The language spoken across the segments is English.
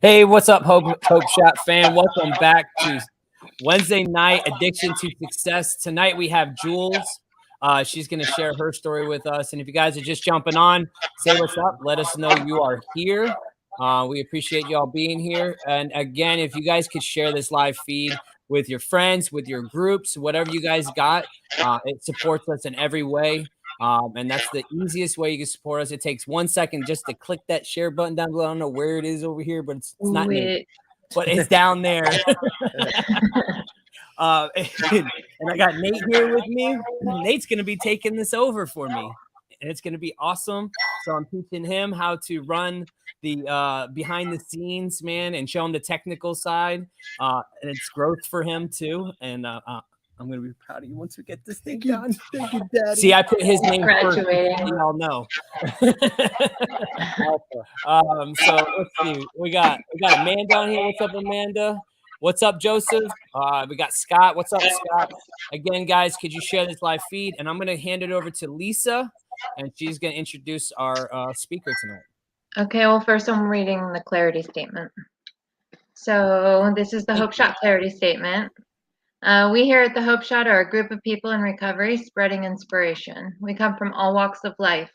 Hey, what's up, Hope Shot fan? Welcome back to Wednesday night Addiction to Success. Tonight we have Jules. She's going to share her story with us. And if you guys are just jumping on, say what's up. Let us know you are here. We appreciate y'all being here. And again, if you guys could share this live feed with your friends, with your groups, whatever you guys got, it supports us in every way. And that's the easiest way you can support us. It takes 1 second just to click that share button down below. I don't know where it is over here, but it's not near, but it's down there. And I got Nate here with me. Nate's going to be taking this over for me, and it's going to be awesome. So I'm teaching him how to run the behind the scenes, man, and show him the technical side. And it's growth for him too. And I'm going to be proud of you once we get this thing done. Thank you, Daddy. See, I put his name first. Y'all know. So let's see. We got Amanda on here. What's up, Amanda? What's up, Joseph? We got Scott. What's up, Scott? Again, guys, could you share this live feed? And I'm going to hand it over to Lisa, and she's going to introduce our speaker tonight. Okay, well, first I'm reading the clarity statement. So this is the Hope Shot clarity statement. We here at the Hope Shot are a group of people in recovery spreading inspiration. We come from all walks of life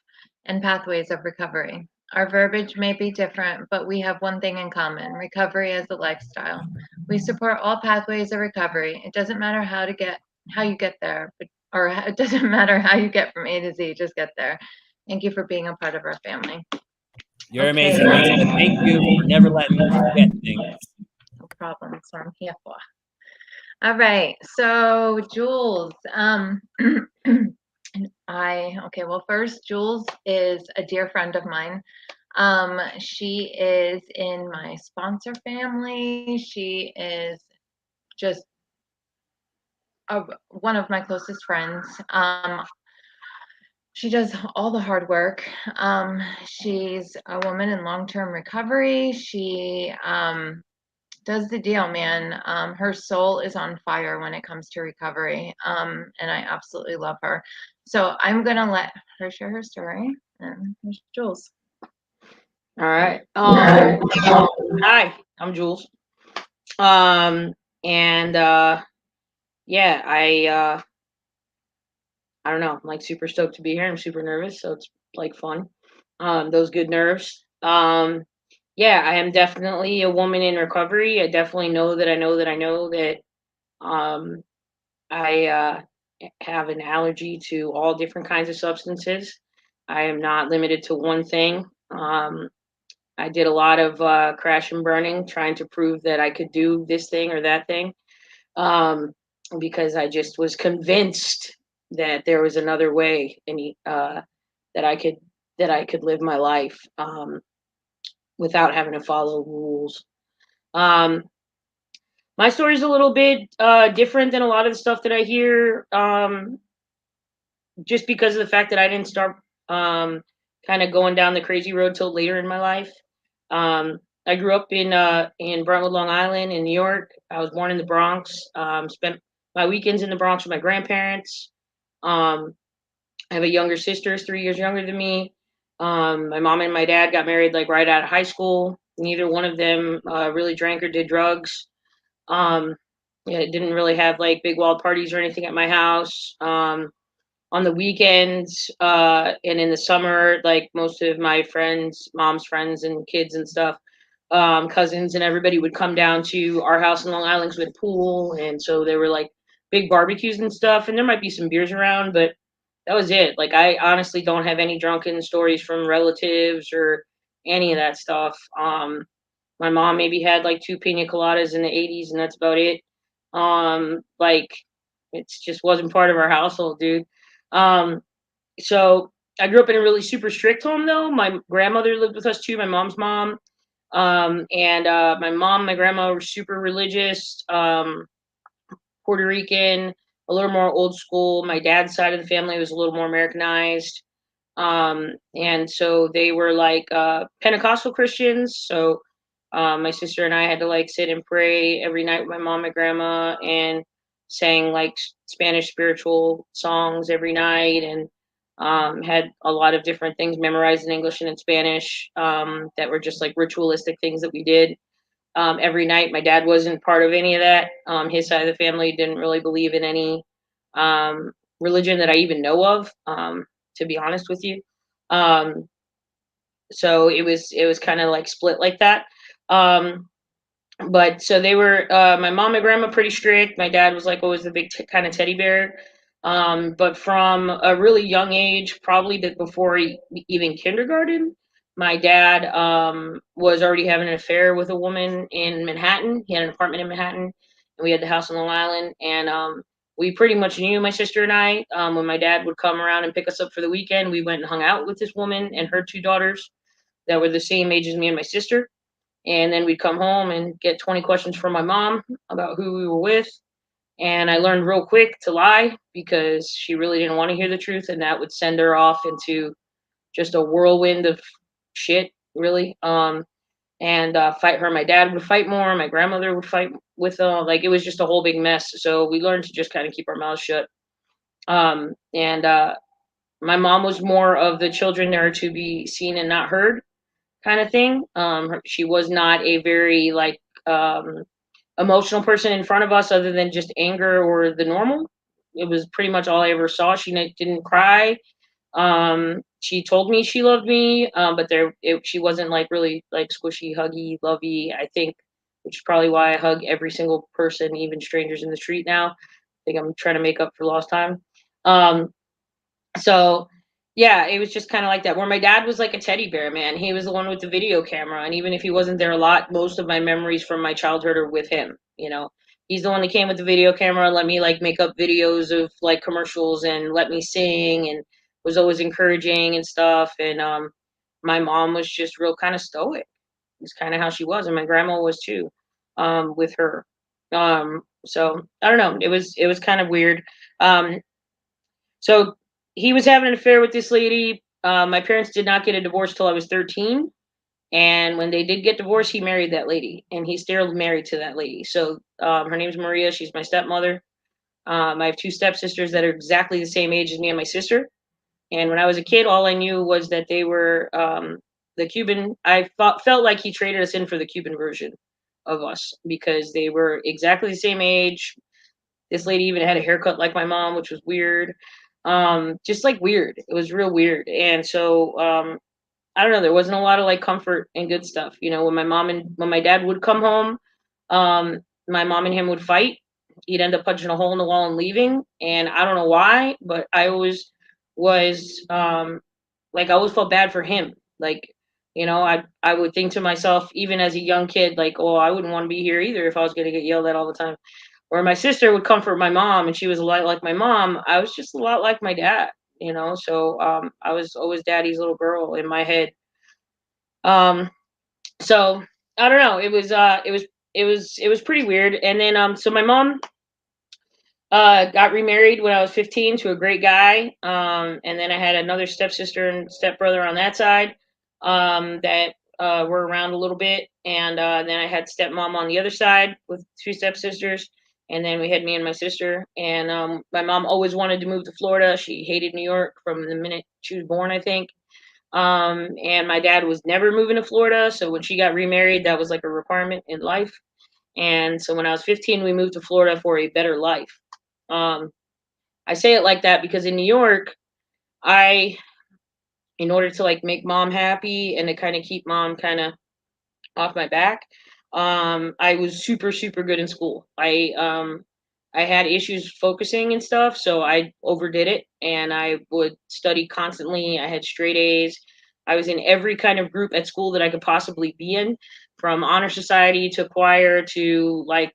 and pathways of recovery. Our verbiage may be different, but we have one thing in common: recovery as a lifestyle. We support all pathways of recovery. It doesn't matter how you get there, or it doesn't matter how you get from A to Z, just get there. Thank you for being a part of our family. You're amazing. Thank you for never letting me forget things. No problem. That's what I'm here for. All right. So Jules, well, first, Jules is a dear friend of mine. She is in my sponsor family. She is just one of my closest friends. She does all the hard work. She's a woman in long-term recovery. She does the deal, man. Her soul is on fire when it comes to recovery, and I absolutely love her. So I'm gonna let her share her story. And here's Jules. All right. Hi, I'm Jules. Yeah, I don't know. I'm like super stoked to be here. I'm super nervous, so it's like fun. Those good nerves. Yeah, I am definitely a woman in recovery. I definitely know that I have an allergy to all different kinds of substances. I am not limited to one thing. I did a lot of crash and burning, trying to prove that I could do this thing or that thing, because I just was convinced that there was another way, and that I could live my life without having to follow rules. My story is a little bit different than a lot of the stuff that I hear, just because of the fact that I didn't start kind of going down the crazy road till later in my life. I grew up in Brentwood, Long Island, in New York. I was born in the Bronx. Spent my weekends in the Bronx with my grandparents. I have a younger sister, 3 years younger than me. My mom and my dad got married like right out of high school. Neither one of them really drank or did drugs. Yeah, didn't really have like big wild parties or anything at my house. On the weekends and in the summer, like most of my friends, mom's friends and kids and stuff, cousins and everybody would come down to our house in Long Island with a pool. And so there were like big barbecues and stuff, and there might be some beers around, but that was it. Like, I honestly don't have any drunken stories from relatives or any of that stuff. My mom maybe had like 2 pina coladas in the 80s, and that's about it. Like, it just wasn't part of our household, dude. So I grew up in a really super strict home, though. My grandmother lived with us too, my mom's mom. And my mom, my grandma were super religious, Puerto Rican, a little more old school. My dad's side of the family was a little more Americanized. And so they were like Pentecostal Christians. So my sister and I had to like sit and pray every night with my mom and grandma, and sang like Spanish spiritual songs every night, and had a lot of different things memorized in English and in Spanish, that were just like ritualistic things that we did. every night. My dad wasn't part of any of that. His side of the family didn't really believe in any um, religion that I even know of, to be honest with you. Um, so it was kind of like split like that. Um, but so they were my mom and grandma pretty strict. My dad was like always the big kind of teddy bear. But from a really young age, probably before even kindergarten, my dad was already having an affair with a woman in Manhattan. He had an apartment in Manhattan, and we had the house on Long Island. And we pretty much knew, my sister and I, when my dad would come around and pick us up for the weekend, we went and hung out with this woman and her two daughters that were the same age as me and my sister. And then we'd come home and get 20 questions from my mom about who we were with. And I learned real quick to lie because she really didn't want to hear the truth. And that would send her off into just a whirlwind of shit, really. And fight her. My dad would fight more. My grandmother would fight with like it was just a whole big mess. So we learned to just kind of keep our mouths shut. And my mom was more of the children that are to be seen and not heard kind of thing. She was not a very like emotional person in front of us, other than just anger or the normal. It was pretty much all I ever saw. She didn't cry. She told me she loved me, but she wasn't like really like squishy, huggy, lovey. I think, which is probably why I hug every single person, even strangers in the street now. I think I'm trying to make up for lost time. Um, so yeah, it was just kind of like that. Where my dad was like a teddy bear, man. He was the one with the video camera, and even if he wasn't there a lot, most of my memories from my childhood are with him. He's the one that came with the video camera, and let me like make up videos of like commercials and let me sing, and was always encouraging and stuff. And my mom was just real kind of stoic. It's kind of how she was, and my grandma was too, with her. So I don't know. It was kind of weird. Um, so he was having an affair with this lady. My parents did not get a divorce till I was 13. And when they did get divorced, he married that lady, and he's still married to that lady. So her name's Maria. She's my stepmother. I have two stepsisters that are exactly the same age as me and my sister. And when I was a kid, all I knew was that they were the Cuban. Felt like he traded us in for the Cuban version of us because they were exactly the same age. This lady even had a haircut like my mom, which was weird. Just like weird. It was real weird. And so I don't know, there wasn't a lot of like comfort and good stuff. When my dad would come home, my mom and him would fight. He'd end up punching a hole in the wall and leaving. And I don't know why, but I always was like I always felt bad for him. Like, I would think to myself, even as a young kid, like, oh, I wouldn't want to be here either if I was gonna get yelled at all the time. Or my sister would comfort my mom, and she was a lot like my mom. I was just a lot like my dad, So I was always daddy's little girl in my head. Um, so I don't know. It was pretty weird. And then so my mom got remarried when I was 15 to a great guy. And then I had another stepsister and stepbrother on that side that were around a little bit. And then I had stepmom on the other side with two stepsisters. And then we had me and my sister. And my mom always wanted to move to Florida. She hated New York from the minute she was born, I think. And my dad was never moving to Florida. So when she got remarried, that was like a requirement in life. And so when I was 15, we moved to Florida for a better life. Um, I say it like that because in New York, in order to like make mom happy and to kind of keep mom kind of off my back, I was super, super good in school. I had issues focusing and stuff, so I overdid it, and I would study constantly. I had straight A's. I was in every kind of group at school that I could possibly be in, from honor society to choir to like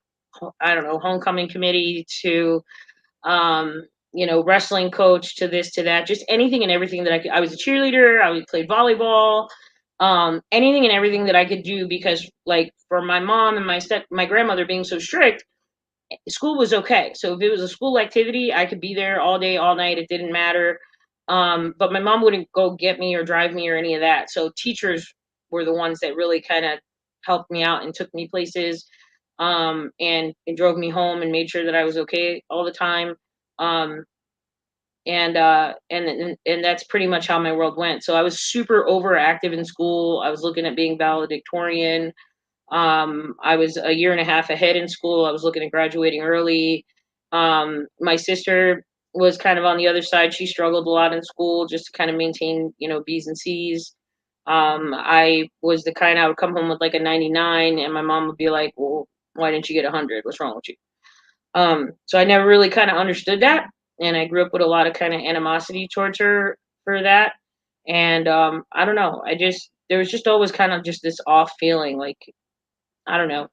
I don't know, homecoming committee to wrestling coach to this to that, just anything and everything that I was a cheerleader. I would play volleyball, anything and everything that I could do because like for my mom and my grandmother being so strict, school was okay. So if it was a school activity, I could be there all day, all night. It didn't matter. But my mom wouldn't go get me or drive me or any of that. So teachers were the ones that really kind of helped me out and took me places, and drove me home and made sure that I was okay all the time. Um, and that's pretty much how my world went. So I was super overactive in school. I was looking at being valedictorian. I was a year and a half ahead in school. I was looking at graduating early. My sister was kind of on the other side. She struggled a lot in school just to kind of maintain, B's and C's. I was the kind I would come home with like a 99, and my mom would be like, "Well, why didn't you get 100? What's wrong with you?" So I never really kind of understood that, and I grew up with a lot of kind of animosity towards her for that. And I don't know. There was just always kind of just this off feeling, like I don't know.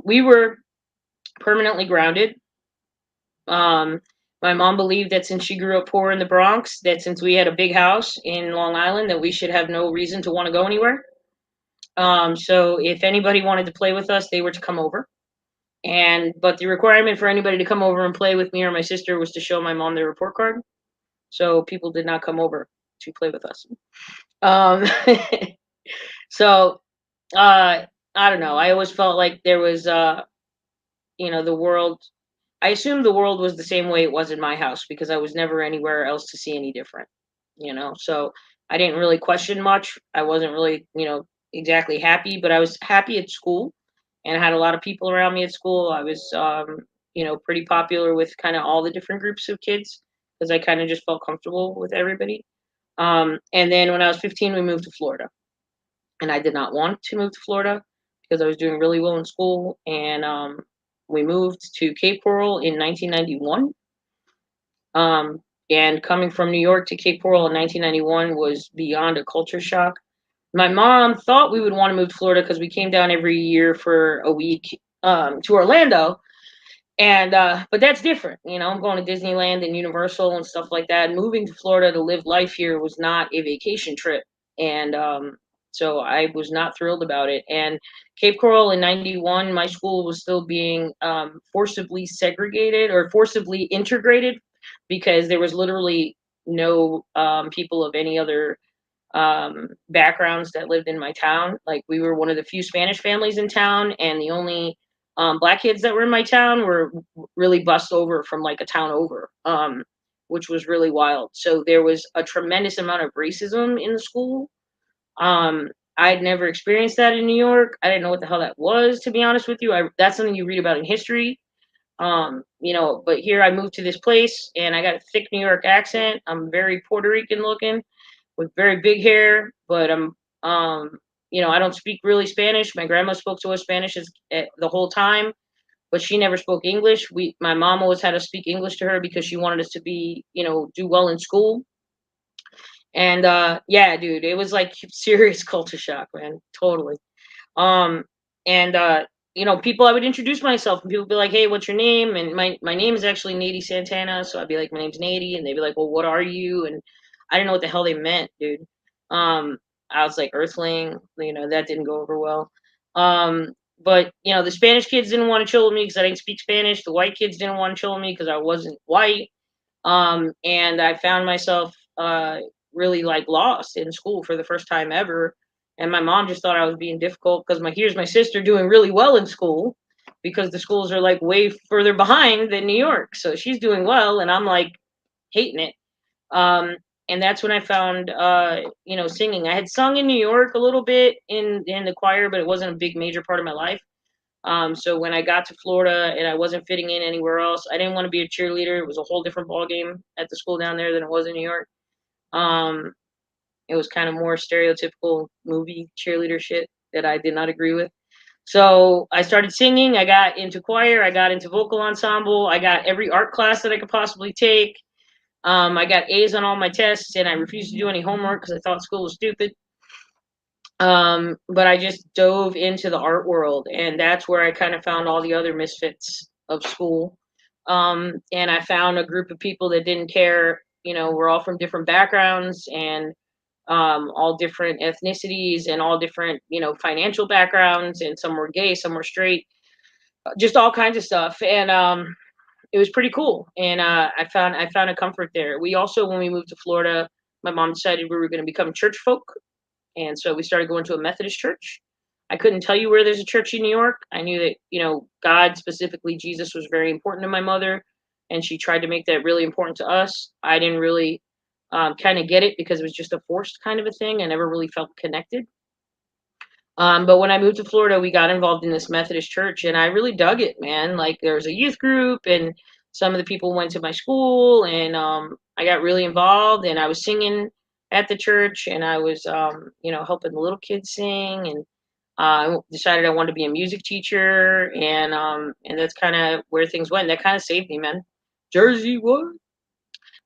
We were permanently grounded. Um, my mom believed that since she grew up poor in the Bronx, that since we had a big house in Long Island, that we should have no reason to want to go anywhere. So if anybody wanted to play with us, they were to come over. But the requirement for anybody to come over and play with me or my sister was to show my mom their report card. So people did not come over to play with us. Um, so I don't know. I always felt like there was, the world. I assumed the world was the same way it was in my house because I was never anywhere else to see any different. So I didn't really question much. I wasn't really, exactly happy, but I was happy at school and I had a lot of people around me at school. I was, pretty popular with kind of all the different groups of kids because I kind of just felt comfortable with everybody. And then when I was 15, we moved to Florida, and I did not want to move to Florida because I was doing really well in school. And we moved to Cape Coral in 1991. And coming from New York to Cape Coral in 1991 was beyond a culture shock. My mom thought we would want to move to Florida because we came down every year for a week to Orlando. And but that's different. I'm going to Disneyland and Universal and stuff like that. Moving to Florida to live life here was not a vacation trip. And so I was not thrilled about it. And Cape Coral in 91, my school was still being forcibly segregated or forcibly integrated because there was literally no people of any other backgrounds that lived in my town. Like we were one of the few Spanish families in town, and the only black kids that were in my town were really bussed over from like a town over, which was really wild. So there was a tremendous amount of racism in the school. I'd never experienced that in New York. I didn't know what the hell that was, to be honest with you. That's something you read about in history. But here I moved to this place and I got a thick New York accent. I'm very Puerto Rican looking with very big hair, but I don't speak really Spanish. My grandma spoke to us Spanish the whole time, but she never spoke English. My mom always had us speak English to her because she wanted us to be, do well in school. And yeah, dude, it was like serious culture shock, man. Totally. Um, and people, I would introduce myself, and people would be like, "Hey, what's your name?" And my name is actually Nady Santana, so I'd be like, "My name's Nady," and they'd be like, "Well, what are you?" And I didn't know what the hell they meant, dude. I was like, "Earthling," that didn't go over well. But the Spanish kids didn't want to chill with me because I didn't speak Spanish. The white kids didn't want to chill with me because I wasn't white. And I found myself really like lost in school for the first time ever. And my mom just thought I was being difficult because here's my sister doing really well in school because the schools are like way further behind than New York. So she's doing well and I'm like hating it. And that's when I found singing. I had sung in New York a little bit in the choir, but it wasn't a big major part of my life. So when I got to Florida and I wasn't fitting in anywhere else, I didn't want to be a cheerleader. It was a whole different ballgame at the school down there than it was in New York. It was kind of more stereotypical movie cheerleader shit that I did not agree with. So I started singing. I got into choir. I got into vocal ensemble. I got every art class that I could possibly take. I got A's on all my tests, and I refused to do any homework because I thought school was stupid. But I just dove into the art world, and that's where I kind of found all the other misfits of school. And I found a group of people that didn't care. We're all from different backgrounds and all different ethnicities and all different, financial backgrounds, and some were gay, some were straight, just all kinds of stuff. And it was pretty cool. And I found a comfort there. We also, when we moved to Florida, my mom decided we were going to become church folk. And so we started going to a Methodist church. I couldn't tell you where there's a church in New York. I knew that, God, specifically Jesus, was very important to my mother. And she tried to make that really important to us. I didn't really kind of get it because it was just a forced kind of a thing. I never really felt connected. But when I moved to Florida, we got involved in this Methodist church, and I really dug it, man. Like there was a youth group, and some of the people went to my school, and I got really involved, and I was singing at the church, and I was, helping the little kids sing, and I decided I wanted to be a music teacher, and that's kind of where things went. That kind of saved me, man. Jersey, what?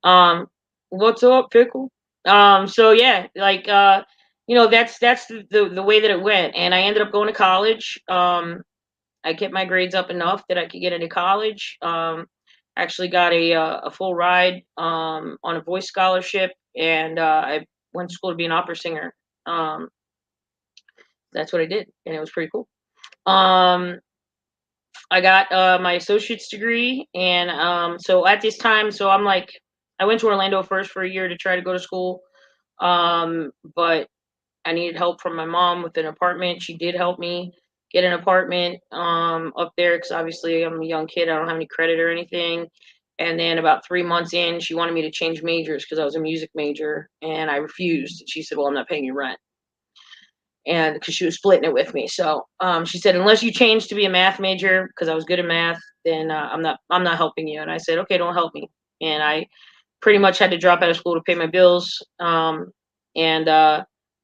Um, what's up, pickle? So yeah, like that's the way that it went, and I ended up going to college. I kept my grades up enough that I could get into college. Actually got a full ride on a voice scholarship, and I went to school to be an opera singer. Um, that's what I did, and it was pretty cool. Um, I got my associate's degree, and so at this time, so I'm like, I went to Orlando first for a year to try to go to school, but I needed help from my mom with an apartment. She did help me get an apartment up there because obviously I'm a young kid. I don't have any credit or anything. And then about 3 months in, she wanted me to change majors because I was a music major, and I refused. She said, "Well, I'm not paying you rent," and because she was splitting it with me. So she said, "Unless you change to be a math major, because I was good at math, then I'm not helping you." And I said, "Okay, don't help me." And I pretty much had to drop out of school to pay my bills. And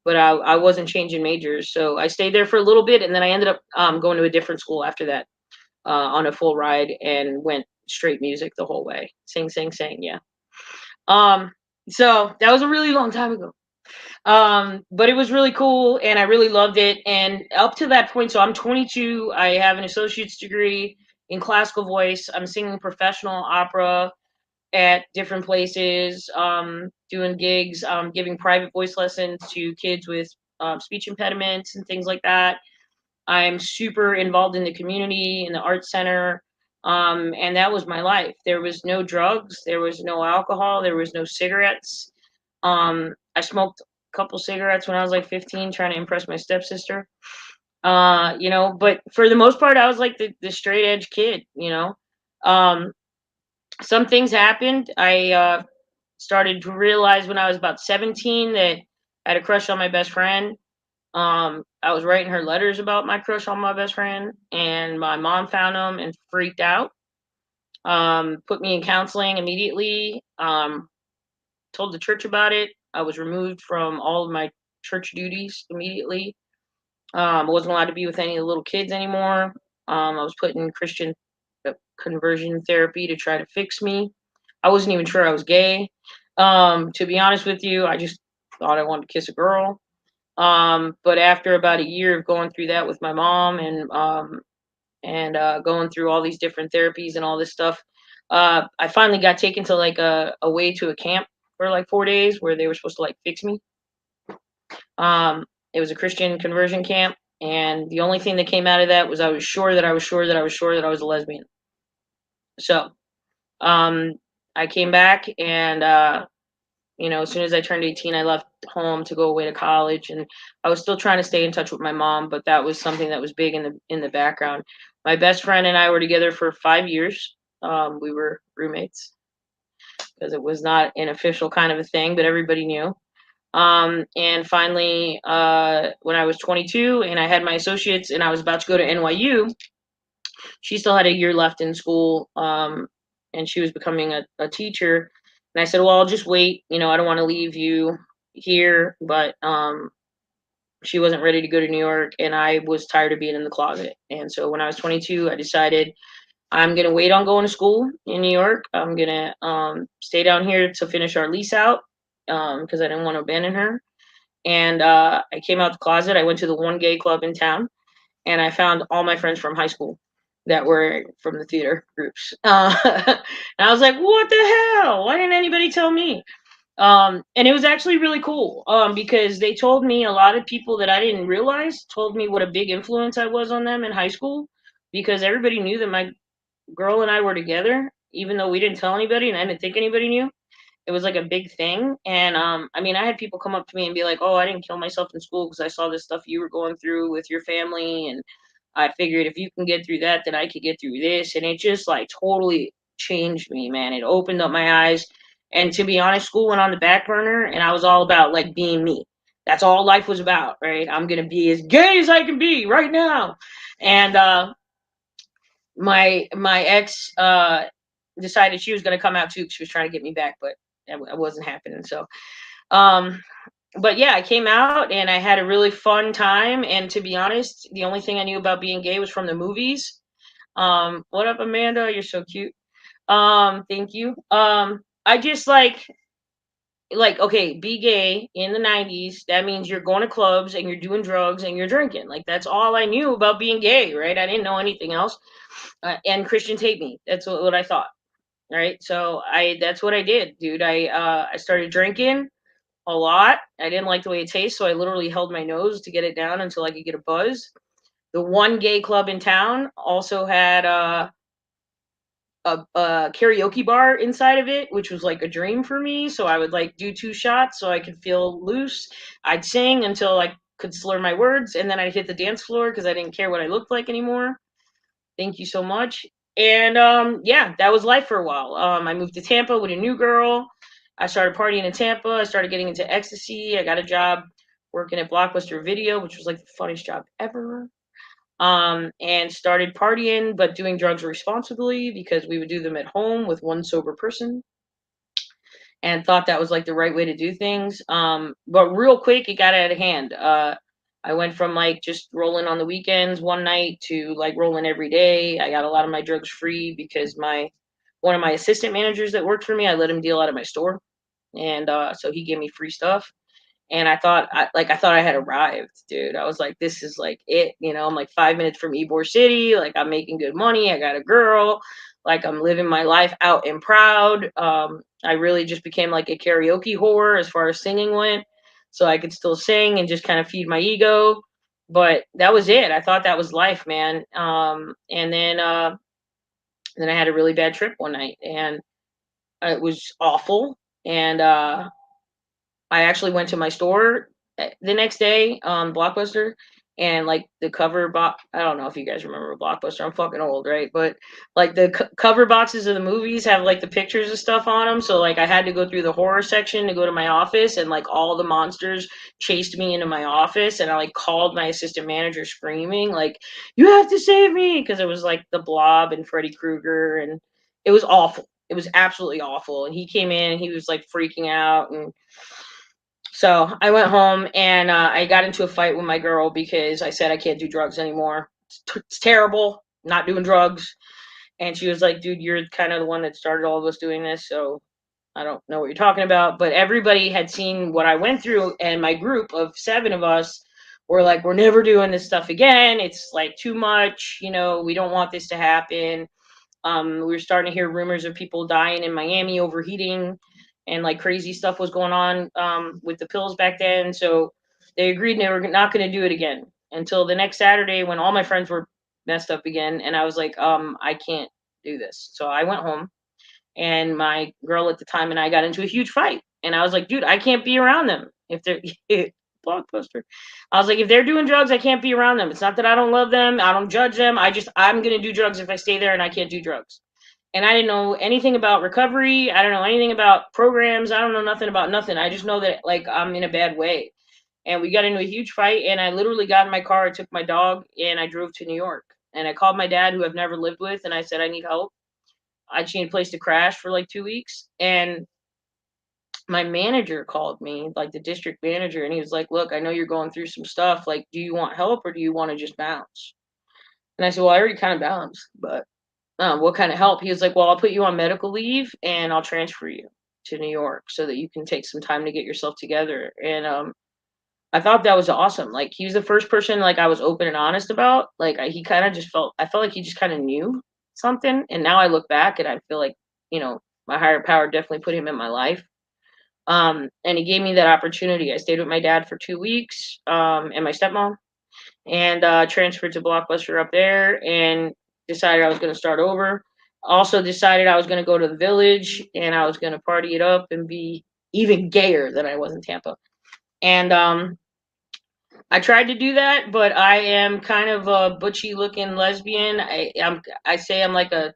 But I wasn't changing majors, so I stayed there for a little bit, and then I ended up going to a different school after that on a full ride, and went straight music the whole way, sing, sing, sing, yeah. So that was a really long time ago. But it was really cool, and I really loved it. And up to that point, so I'm 22. I have an associate's degree in classical voice. I'm singing professional opera at different places, doing gigs, giving private voice lessons to kids with speech impediments and things like that. I'm super involved in the community, in the arts center, and that was my life. There was no drugs, there was no alcohol, there was no cigarettes. I smoked a couple cigarettes when I was like 15, trying to impress my stepsister. But for the most part, I was like the straight edge kid. Um, some things happened. I started to realize when I was about 17 that I had a crush on my best friend. I was writing her letters about my crush on my best friend, and my mom found them and freaked out. Put me in counseling immediately. Told the church about it. I was removed from all of my church duties immediately. I wasn't allowed to be with any of the little kids anymore. I was put in Christian conversion therapy to try to fix me. I wasn't even sure I was gay. To be honest with you, I just thought I wanted to kiss a girl. But after about a year of going through that with my mom, and going through all these different therapies and all this stuff, I finally got taken to like away to a camp for like 4 days where they were supposed to like fix me. It was a Christian conversion camp, and the only thing that came out of that was I was sure that I was sure that I was sure that I was a lesbian. So I came back, and as soon as I turned 18, I left home to go away to college, and I was still trying to stay in touch with my mom, but that was something that was big in the background. My best friend and I were together for 5 years. We were roommates because it was not an official kind of a thing, but everybody knew. And finally, when I was 22 and I had my associates and I was about to go to NYU, she still had a year left in school, and she was becoming a teacher. And I said, well, I'll just wait. I don't want to leave you here. But she wasn't ready to go to New York, and I was tired of being in the closet. And so when I was 22, I decided I'm going to wait on going to school in New York. I'm going to stay down here to finish our lease out because I didn't want to abandon her. And I came out the closet. I went to the one gay club in town, and I found all my friends from high school that were from the theater groups. And I was like, what the hell? Why didn't anybody tell me? And it was actually really cool because they told me, a lot of people that I didn't realize told me what a big influence I was on them in high school, because everybody knew that my girl and I were together, even though we didn't tell anybody and I didn't think anybody knew. It was like a big thing. And I had people come up to me and be like, oh, I didn't kill myself in school because I saw this stuff you were going through with your family, and I figured if you can get through that, then I could get through this. And it just like totally changed me, man. It opened up my eyes. And to be honest, school went on the back burner, and I was all about like being me. That's all life was about, right? I'm gonna be as gay as I can be right now. And my ex decided she was gonna come out too. She was trying to get me back, but it wasn't happening. So um but yeah, I came out and I had a really fun time. And to be honest, the only thing I knew about being gay was from the movies. What up, Amanda? You're so cute. Thank you. I just like, okay, be gay in the 90s. That means you're going to clubs and you're doing drugs and you're drinking. Like, that's all I knew about being gay, right? I didn't know anything else. And Christians hate me. That's what I thought, right? So that's what I did, dude. I started drinking a lot. I didn't like the way it tastes, so I literally held my nose to get it down until I could get a buzz. The one gay club in town also had a karaoke bar inside of it, which was like a dream for me. So I would like do 2 shots so I could feel loose. I'd sing until I could slur my words, and then I'd hit the dance floor because I didn't care what I looked like anymore. Thank you so much. And yeah, that was life for a while. I moved to Tampa with a new girl. I started partying in Tampa. I started getting into ecstasy. I got a job working at Blockbuster Video, which was like the funniest job ever. And started partying, but doing drugs responsibly because we would do them at home with one sober person, and thought that was like the right way to do things. But real quick, it got out of hand. I went from like just rolling on the weekends one night to like rolling every day. I got a lot of my drugs free because one of my assistant managers that worked for me, I let him deal out of my store, and so he gave me free stuff. And I thought I had arrived, dude. I was like, this is like it, I'm like 5 minutes from Ybor City. Like, I'm making good money. I got a girl. Like, I'm living my life out and proud. I really just became like a karaoke whore as far as singing went. So I could still sing and just kind of feed my ego. But that was it. I thought that was life, man. And then I had a really bad trip one night, and it was awful. And I actually went to my store the next day, Blockbuster, and like the cover box. I don't know if you guys remember Blockbuster. I'm fucking old, right? But like the cover boxes of the movies have like the pictures of stuff on them. So like I had to go through the horror section to go to my office, and like all the monsters chased me into my office, and I like called my assistant manager screaming like, "You have to save me!" Because it was like the Blob and Freddy Krueger, and it was awful. It was absolutely awful. And he came in and he was like freaking out. And so I went home, and I got into a fight with my girl because I said I can't do drugs anymore. It's terrible, not doing drugs. And she was like, dude, you're kind of the one that started all of us doing this. So I don't know what you're talking about. But everybody had seen what I went through. And my group of 7 of us were like, we're never doing this stuff again. It's like too much. We don't want this to happen. We were starting to hear rumors of people dying in Miami overheating, and like crazy stuff was going on with the pills back then. So they agreed they were not going to do it again until the next Saturday when all my friends were messed up again. And I was like, I can't do this. So I went home, and my girl at the time and I got into a huge fight. And I was like, dude, I can't be around them if they're Blockbuster. I was like, if they're doing drugs, I can't be around them. It's not that I don't love them. I don't judge them. I'm going to do drugs if I stay there, and I can't do drugs. And I didn't know anything about recovery. I don't know anything about programs. I don't know nothing about nothing. I just know that like I'm in a bad way. And we got into a huge fight, and I literally got in my car, I took my dog, and I drove to New York. And I called my dad, who I've never lived with, and I said, I need help. I just need a place to crash for like 2 weeks. And my manager called me, like the district manager, and he was like, look, I know you're going through some stuff. Like, do you want help, or do you want to just bounce? And I said, well, I already kind of bounced, but what kind of help? He was like, well, I'll put you on medical leave, and I'll transfer you to New York so that you can take some time to get yourself together. And I thought that was awesome. Like, he was the first person like I was open and honest about. Like, he kind of just I felt like he just kind of knew something. And now I look back and I feel like, my higher power definitely put him in my life. And he gave me that opportunity. I stayed with my dad for 2 weeks, and my stepmom, and transferred to Blockbuster up there, and decided I was going to start over. Also decided I was going to go to the Village, and I was going to party it up and be even gayer than I was in Tampa. And I tried to do that, but I am kind of a butchy looking lesbian. I say I'm like the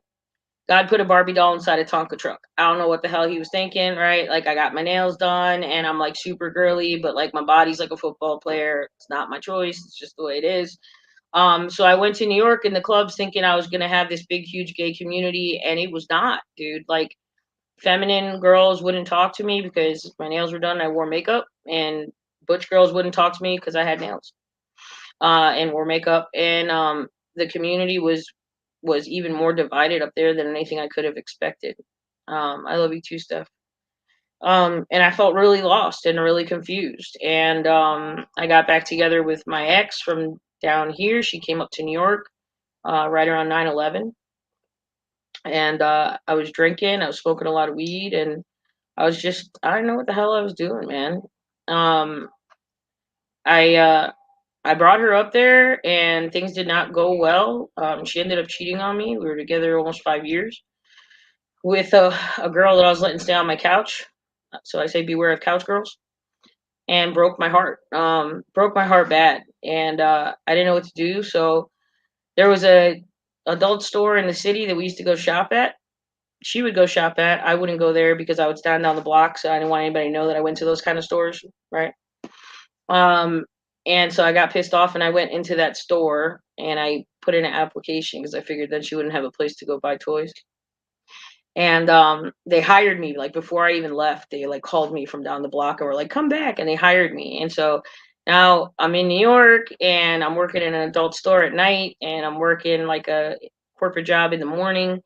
God put a Barbie doll inside a Tonka truck. I don't know what the hell he was thinking, right? Like, I got my nails done and I'm like super girly, but like my body's like a football player. It's not my choice. It's just the way it is. So I went to New York in the clubs thinking I was gonna have this big, huge gay community, and it was not, dude. Like, feminine girls wouldn't talk to me because my nails were done. I wore makeup, and butch girls wouldn't talk to me because I had nails and wore makeup. And the community was even more divided up there than anything I could have expected. I love you too, Steph. And I felt really lost and really confused. And I got back together with my ex from down here. She came up to New York right around 9/11, and I was drinking. I was smoking a lot of weed, and I didn't know what the hell I was doing, man. Um, I brought her up there, and things did not go well. She ended up cheating on me. We were together almost 5 years with a girl that I was letting stay on my couch. So I say beware of couch girls. And broke my heart. Broke my heart bad, and I didn't know what to do. So there was a adult store in the city that we used to go shop at. She would go shop at. I wouldn't go there because I would stand down the block, so I didn't want anybody to know that I went to those kind of stores, right? Um, and so I got pissed off, and I went into that store and I put in an application because I figured then she wouldn't have a place to go buy toys. And they hired me like before I even left. They like called me from down the block and were like, "Come back," and they hired me. And so now I'm in New York and I'm working in an adult store at night, and I'm working like a corporate job in the morning.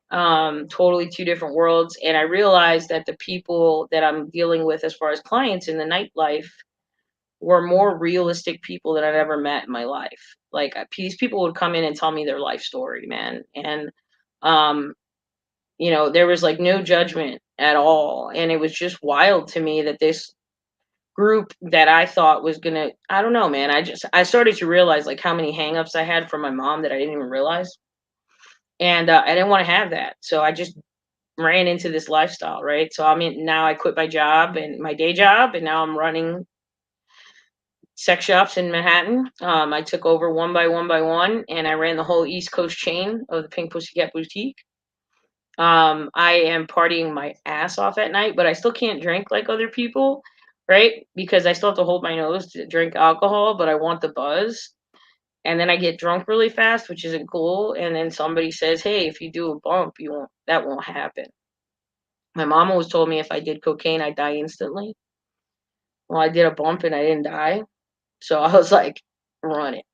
Totally two different worlds. And I realized that the people that I'm dealing with as far as clients in the nightlife were more realistic people that I've ever met in my life. Like, these people would come in and tell me their life story, man. And um there was like no judgment at all. And it was just wild to me that this group that I thought was gonna, I don't know, man. I started to realize like how many hangups I had from my mom that I didn't even realize. And I didn't want to have that. So I just ran into this lifestyle, right? So now I quit my job and my day job, and now I'm running sex shops in Manhattan. I took over one by one by one, and I ran the whole East Coast chain of the Pink Pussycat Boutique. I am partying my ass off at night, but I still can't drink like other people, right? Because I still have to hold my nose to drink alcohol, but I want the buzz. And then I get drunk really fast, which isn't cool. And then somebody says, "Hey, if you do a bump, that won't happen." My mom always told me if I did cocaine, I'd die instantly. Well, I did a bump and I didn't die. So I was like, run it.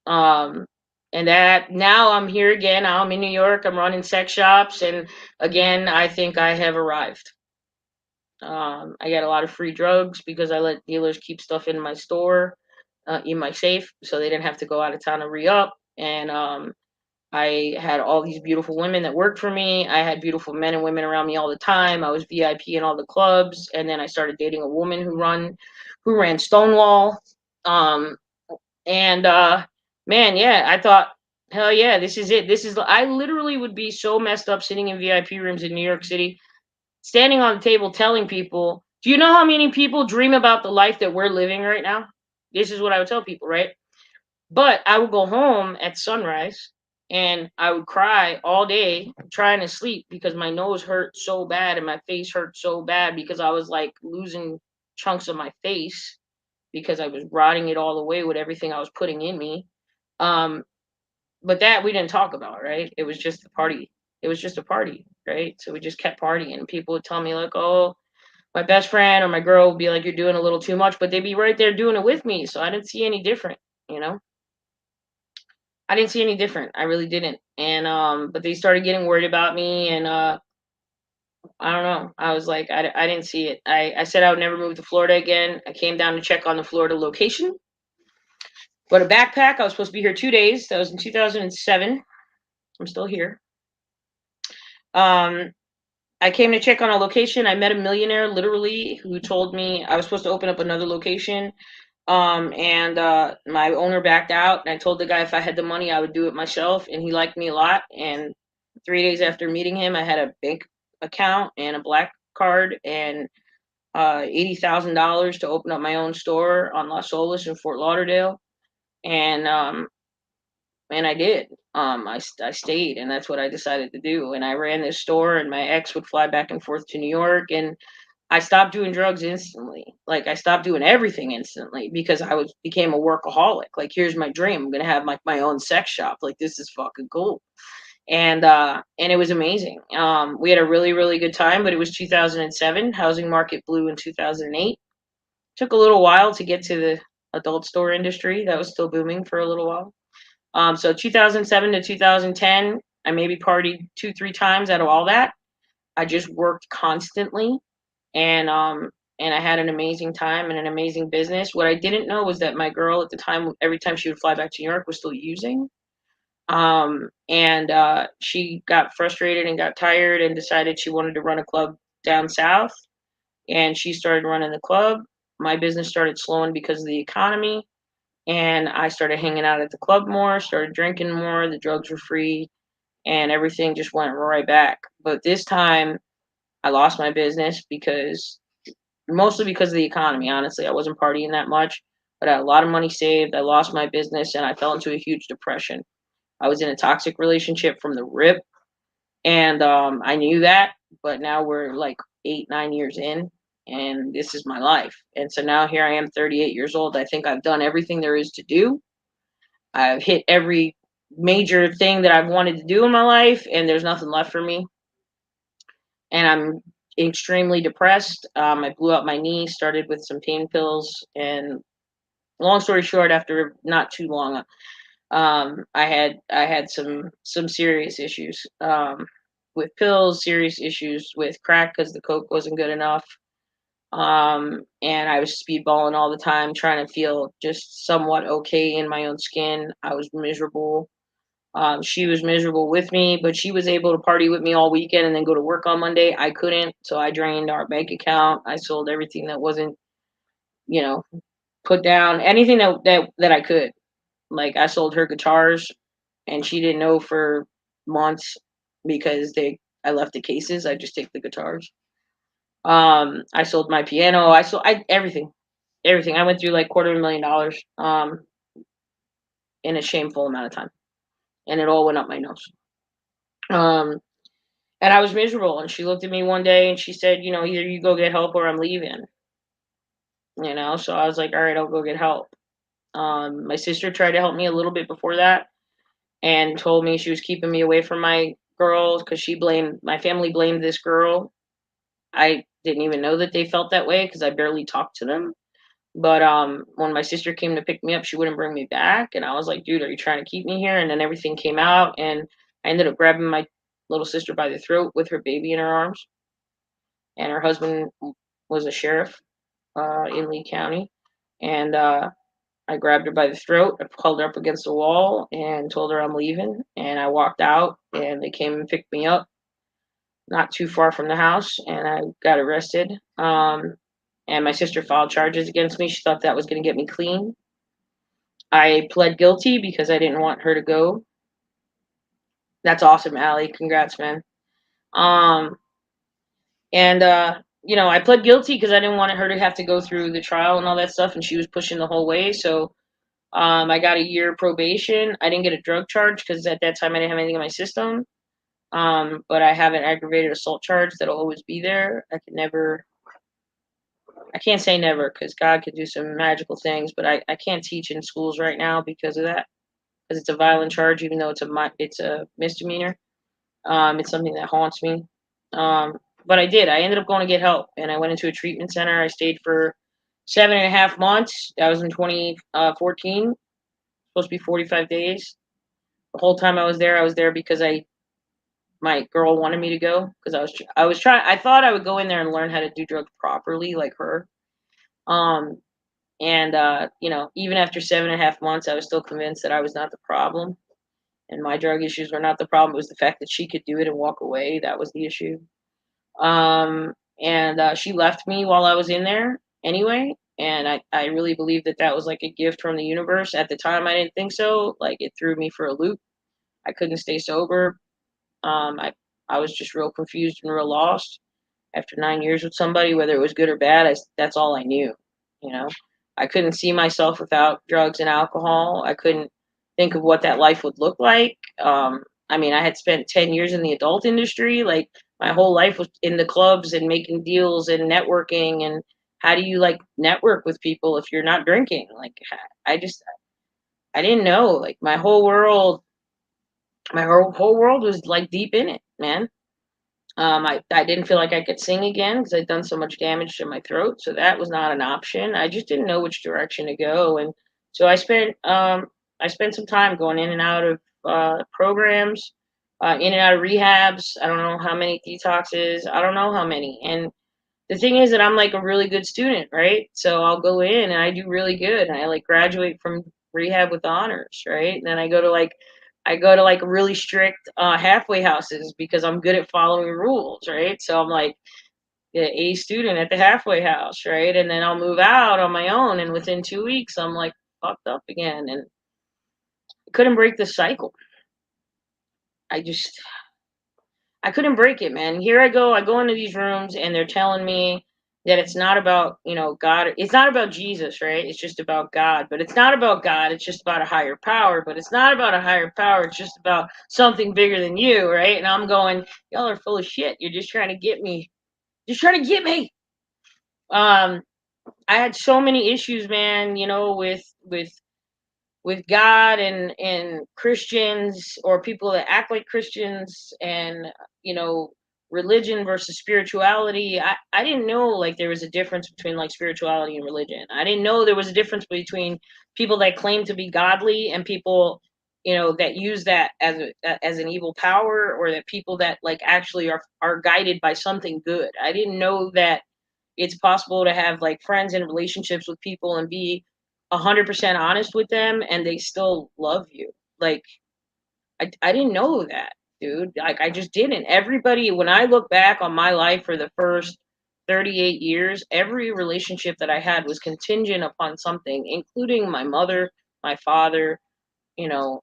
Um, and that now I'm here again. Now I'm in New York. I'm running sex shops, and again, I think I have arrived. I get a lot of free drugs because I let dealers keep stuff in my store, in my safe, so they didn't have to go out of town to re-up. And I had all these beautiful women that worked for me. I had beautiful men and women around me all the time. I was VIP in all the clubs, and then I started dating a woman who ran Stonewall. Um, and man, yeah, I thought, hell yeah, this is it. I literally would be so messed up sitting in VIP rooms in New York City, standing on the table telling people, do you know how many people dream about the life that we're living right now? This is what I would tell people, right? But I would go home at sunrise and I would cry all day trying to sleep because my nose hurt so bad and my face hurt so bad because I was like losing chunks of my face because I was rotting it all away with everything I was putting in me. Um, but that we didn't talk about, right? It was just a party. It was just a party, right? So we just kept partying. And people would tell me like, "Oh, my best friend or my girl would be like, you're doing a little too much," but they'd be right there doing it with me. So I didn't see any different, you know? I didn't see any different. I really didn't. And but they started getting worried about me, and I don't know. I was like, I didn't see it. I said I would never move to Florida again. I came down to check on the Florida location. But a backpack. I was supposed to be here 2 days. That was in 2007. I'm still here. Um, I came to check on a location. I met a millionaire, literally, who told me I was supposed to open up another location. And my owner backed out, and I told the guy if I had the money, I would do it myself. And he liked me a lot. And 3 days after meeting him, I had a bank account and a black card and $80,000 to open up my own store on Las Olas in Fort Lauderdale. And and I did. I stayed, and that's what I decided to do. And I ran this store, and my ex would fly back and forth to New York, and I stopped doing drugs instantly. Like, I stopped doing everything instantly because I was became a workaholic. Like, here's my dream. I'm gonna have my own sex shop. Like, this is fucking cool. And it was amazing. We had a really, really good time, but it was 2007. Housing market blew in 2008. Took a little while to get to the adult store industry. That was still booming for a little while. So 2007 to 2010, I maybe partied 2, 3 times out of all that. I just worked constantly, and I had an amazing time and an amazing business. What I didn't know was that my girl at the time, every time she would fly back to New York, was still using. And she got frustrated and got tired and decided she wanted to run a club down south. And she started running the club. My business started slowing because of the economy, and I started hanging out at the club more, started drinking more. The drugs were free, and everything just went right back. But this time, I lost my business because mostly because of the economy. Honestly, I wasn't partying that much, but I had a lot of money saved. I lost my business, and I fell into a huge depression. I was in a toxic relationship from the rip, and I knew that. But now we're like 8, 9 years in, and this is my life. And so now here I am, 38 years old. I think I've done everything there is to do. I've hit every major thing that I've wanted to do in my life, and there's nothing left for me. And I'm extremely depressed. I blew out my knee, started with some pain pills, and long story short, after not too long, I had some serious issues with pills, serious issues with crack because the coke wasn't good enough. And I was speedballing all the time, trying to feel just somewhat okay in my own skin. I was miserable. She was miserable with me, but she was able to party with me all weekend and then go to work on Monday. I couldn't, so I drained our bank account. I sold everything that wasn't, you know, put down, anything that I could. Like, I sold her guitars, and she didn't know for months because I left the cases. I just take the guitars. I sold my piano. I everything, everything. I went through like $250,000 in a shameful amount of time, and it all went up my nose. Um, and I was miserable. And she looked at me one day and she said, either you go get help or I'm leaving. So I was like, all right, I'll go get help. My sister tried to help me a little bit before that and told me she was keeping me away from my girls because my family blamed this girl. I didn't even know that they felt that way because I barely talked to them. But when my sister came to pick me up, she wouldn't bring me back, and I was like, "Dude, are you trying to keep me here?" And then everything came out, and I ended up grabbing my little sister by the throat with her baby in her arms, and her husband was a sheriff in Lee County, and I grabbed her by the throat, I held her up against the wall, and told her I'm leaving, and I walked out, and they came and picked me up, not too far from the house, and I got arrested. And my sister filed charges against me. She thought that was going to get me clean. I pled guilty because I didn't want her to go. That's awesome, Allie. Congrats, man. Um, and I pled guilty because I didn't want her to have to go through the trial and all that stuff, and she was pushing the whole way. So I got a year probation. I didn't get a drug charge because at that time I didn't have anything in my system. But I have an aggravated assault charge that'll always be there. I can't say never because God could do some magical things, but I can't teach in schools right now because of that. Because it's a violent charge, even though it's a misdemeanor. It's something that haunts me. But I did. I ended up going to get help, and I went into a treatment center. I stayed for 7.5 months. That was in 2014. Supposed to be 45 days. The whole time I was there because my girl wanted me to go because I was trying. I thought I would go in there and learn how to do drugs properly, like her. Um, and even after 7.5 months, I was still convinced that I was not the problem, and my drug issues were not the problem. It was the fact that she could do it and walk away that was the issue. And she left me while I was in there anyway. And I really believe that was like a gift from the universe. At the time, I didn't think so. Like, it threw me for a loop. I couldn't stay sober. I was just real confused and real lost after 9 years with somebody, whether it was good or bad. That's all I knew. You know, I couldn't see myself without drugs and alcohol. I couldn't think of what that life would look like. I mean, I had spent 10 years in the adult industry. Like my whole life was in the clubs and making deals and networking. And how do you like network with people if you're not drinking? Like I just, I didn't know. Like my whole world was like deep in it, man. I didn't feel like I could sing again because I'd done so much damage to my throat. So that was not an option. I just didn't know which direction to go. And so I spent some time going in and out of programs, in and out of rehabs. I don't know how many detoxes. I don't know how many. And the thing is that I'm like a really good student, right? So I'll go in and I do really good. And I like graduate from rehab with honors, right? And then I go to like really strict halfway houses because I'm good at following rules, right? So I'm like the A student at the halfway house, right? And then I'll move out on my own, and within 2 weeks I'm like fucked up again, and I couldn't break the cycle. I just I couldn't break it, man. Here I go into these rooms and they're telling me that it's not about, God. It's not about Jesus, right? It's just about God. But it's not about God. It's just about a higher power. But it's not about a higher power. It's just about something bigger than you, right? And I'm going, y'all are full of shit. You're just trying to get me. Just trying to get me. I had so many issues, man, with God and Christians, or people that act like Christians, and religion versus spirituality. I didn't know like there was a difference between like spirituality and religion. I didn't know there was a difference between people that claim to be godly and people that use that as an evil power, or that people that like actually are guided by something good. I didn't know that it's possible to have like friends and relationships with people and be 100% honest with them and they still love you. Like I didn't know that, dude. Like I just didn't. Everybody, when I look back on my life for the first 38 years, every relationship that I had was contingent upon something, including my mother, my father, you know,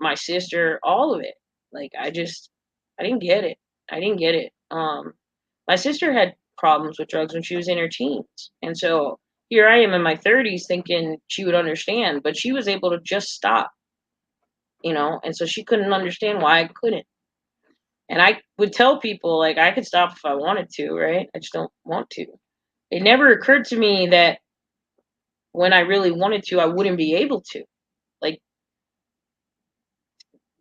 my sister, all of it. Like I didn't get it. I didn't get it. My sister had problems with drugs when she was in her teens. And so here I am in my 30s thinking she would understand, but she was able to just stop, and so she couldn't understand why I couldn't. And I would tell people like I could stop if I wanted to, right? I just don't want to. It never occurred to me that when I really wanted to, I wouldn't be able to. Like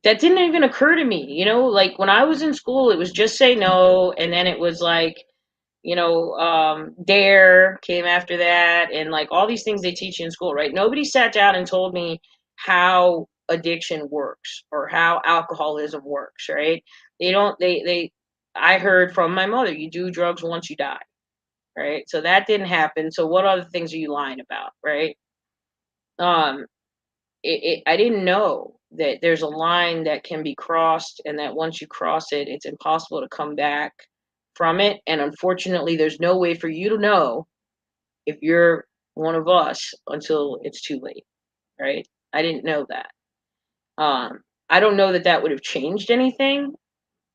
that didn't even occur to me, like when I was in school, it was just say no. And then it was like, dare came after that, and like all these things they teach you in school, right? Nobody sat down and told me how addiction works or how alcoholism works, right? They don't, I heard from my mother, you do drugs once you die, right? So that didn't happen. So what other things are you lying about, right? Um, I didn't know that there's a line that can be crossed, and that once you cross it, it's impossible to come back from it. And unfortunately, there's no way for you to know if you're one of us until it's too late, right? I didn't know that. I don't know that that would have changed anything,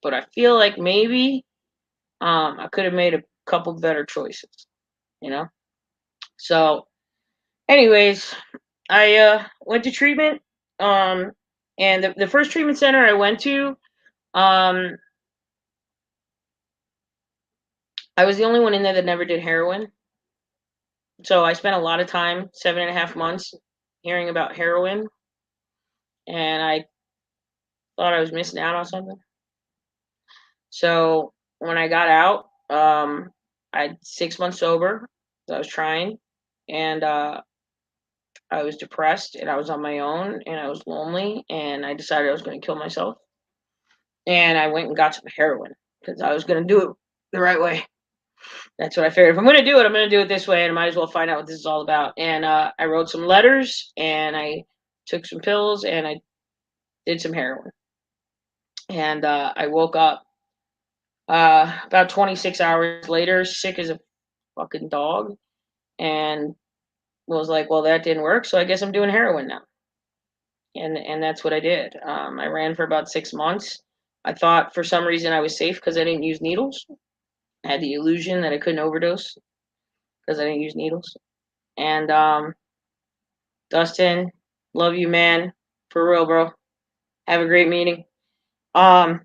but I feel like maybe I could have made a couple better choices, you know? So, anyways, I went to treatment. And the first treatment center I went to, um, I was the only one in there that never did heroin. So I spent a lot of time, 7.5 months, hearing about heroin, and I thought I was missing out on something. So when I got out, I had 6 months sober. So I was trying, and I was depressed, and I was on my own, and I was lonely, and I decided I was going to kill myself. And I went and got some heroin because I was going to do it the right way. That's what I figured. If I'm going to do it, I'm going to do it this way, and I might as well find out what this is all about. And I wrote some letters, and I took some pills, and I did some heroin. And I woke up about 26 hours later, sick as a fucking dog, and was like, well, that didn't work, so I guess I'm doing heroin now. And that's what I did. I ran for about 6 months. I thought for some reason I was safe because I didn't use needles. I had the illusion that I couldn't overdose because I didn't use needles. And Dustin, love you, man. For real, bro. Have a great meeting. I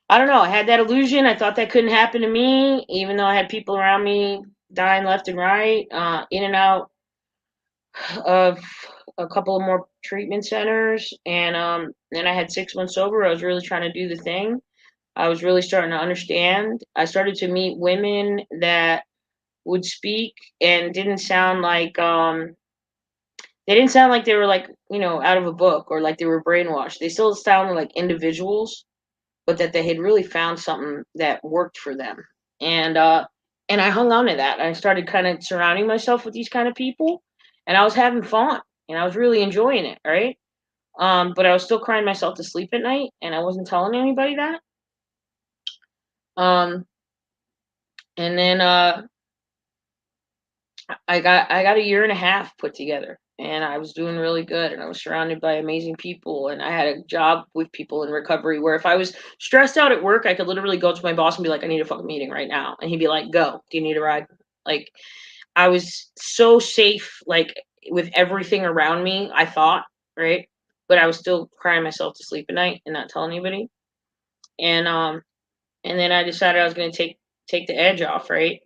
don't know. I had that illusion. I thought that couldn't happen to me, even though I had people around me dying left and right, in and out of a couple of more treatment centers. And then I had 6 months sober. I was really trying to do the thing. I was really starting to understand. I started to meet women that would speak and didn't sound like they didn't sound like they were like, out of a book or like they were brainwashed. They still sounded like individuals, but that they had really found something that worked for them. And I hung on to that. I started kind of surrounding myself with these kind of people, and I was having fun and I was really enjoying it, right? But I was still crying myself to sleep at night, and I wasn't telling anybody that. Um, and then I got a year and a half put together, and I was doing really good, and I was surrounded by amazing people, and I had a job with people in recovery where if I was stressed out at work, I could literally go to my boss and be like, I need a fucking meeting right now, and he'd be like, go, do you need a ride? Like, I was so safe, like, with everything around me, I thought, right? But I was still crying myself to sleep at night and not telling anybody. And then I decided I was going to take the edge off, right?